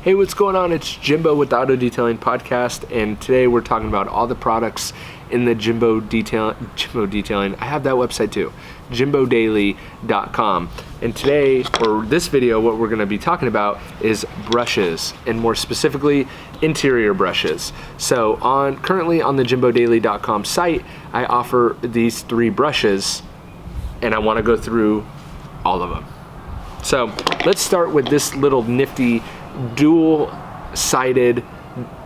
Hey, what's going on? It's Jimbo with the Auto Detailing Podcast, and today we're talking about all the products in the Jimbo Detailing. I have that website too, jimbodaily.com. And today, or this video, what we're going to be talking about is brushes, and more specifically, interior brushes. So currently on the jimbodaily.com site, I offer these 3 brushes, and I want to go through all of them. So let's start with this little nifty dual-sided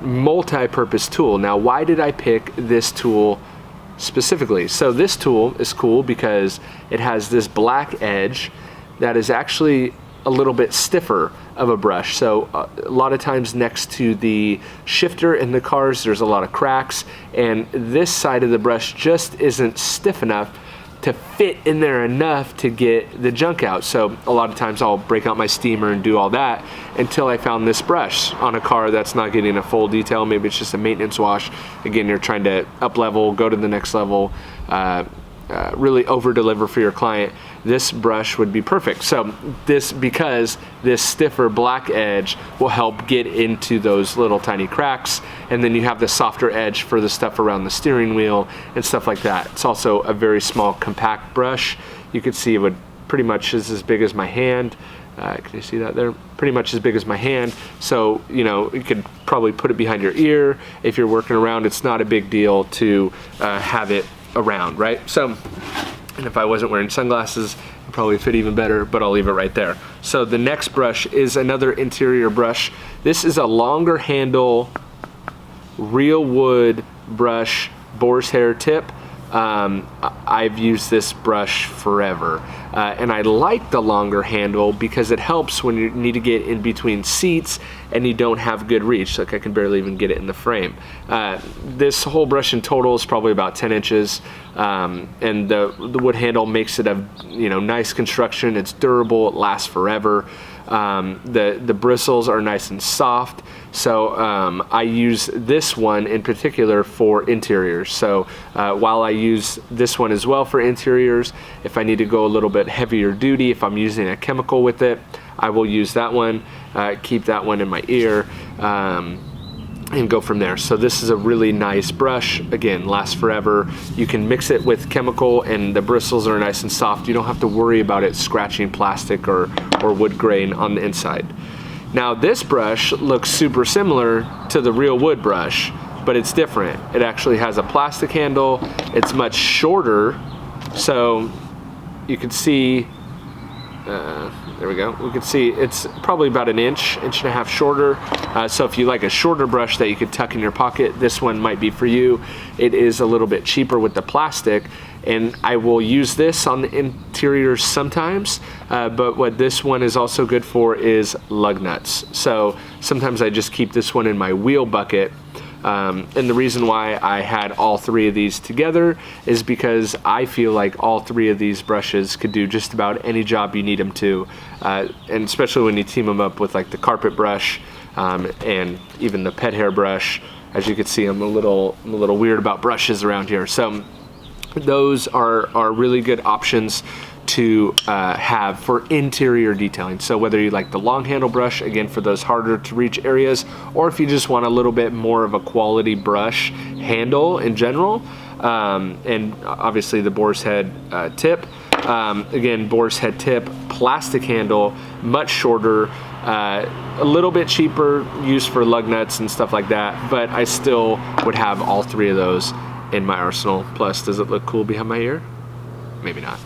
multi-purpose tool. Now, why did I pick this tool specifically? So this tool is cool because it has this black edge that is actually a little bit stiffer of a brush. So a lot of times next to the shifter in the cars, there's a lot of cracks, and this side of the brush just isn't stiff enough to fit in there enough to get the junk out. So a lot of times I'll break out my steamer and do all that until I found this brush on a car that's not getting a full detail. Maybe it's just a maintenance wash. Again, you're trying to up level, go to the next level, really over deliver for your client. This brush would be perfect. So because this stiffer black edge will help get into those little tiny cracks, and then you have the softer edge for the stuff around the steering wheel and stuff like that. It's also a very small compact brush. You can see it would pretty much is as big as my hand. Can you see that there? Pretty much as big as my hand. So, you know, you could probably put it behind your ear. If you're working around, it's not a big deal to have it around, right? So, and if I wasn't wearing sunglasses, it'd probably fit even better, but I'll leave it right there. So the next brush is another interior brush. This is a longer handle, real wood brush, boar's hair tip. I've used this brush forever, and I like the longer handle because it helps when you need to get in between seats and you don't have good reach. Like I can barely even get it in the frame. This whole brush in total is probably about 10 inches, and the wood handle makes it a nice construction. It's durable, it lasts forever. The bristles are nice and soft. So I use this one in particular for interiors. So while I use this one as well for interiors, if I need to go a little bit heavier duty, if I'm using a chemical with it, I will use that one, keep that one in my ear, and go from there. So this is a really nice brush. Again, lasts forever. You can mix it with chemical and the bristles are nice and soft. You don't have to worry about it scratching plastic or wood grain on the inside. Now this brush looks super similar to the real wood brush, but it's different. It actually has a plastic handle. It's much shorter. So you can see, there we go. We can see it's probably about an inch and a half shorter. So if you like a shorter brush that you could tuck in your pocket, this one might be for you. It is a little bit cheaper with the plastic, and I will use this on the interiors sometimes, but what this one is also good for is lug nuts. So sometimes I just keep this one in my wheel bucket. And the reason why I had all 3 of these together is because I feel like all 3 of these brushes could do just about any job you need them to, and especially when you team them up with like the carpet brush and even the pet hair brush. As you can see, I'm a little weird about brushes around here. So those are really good options to have for interior detailing. So whether you like the long handle brush, again for those harder to reach areas, or if you just want a little bit more of a quality brush handle in general, and obviously the boar's head tip. Again, boar's head tip, plastic handle, much shorter, a little bit cheaper, used for lug nuts and stuff like that, but I still would have all 3 of those in my arsenal. Plus, does it look cool behind my ear? Maybe not.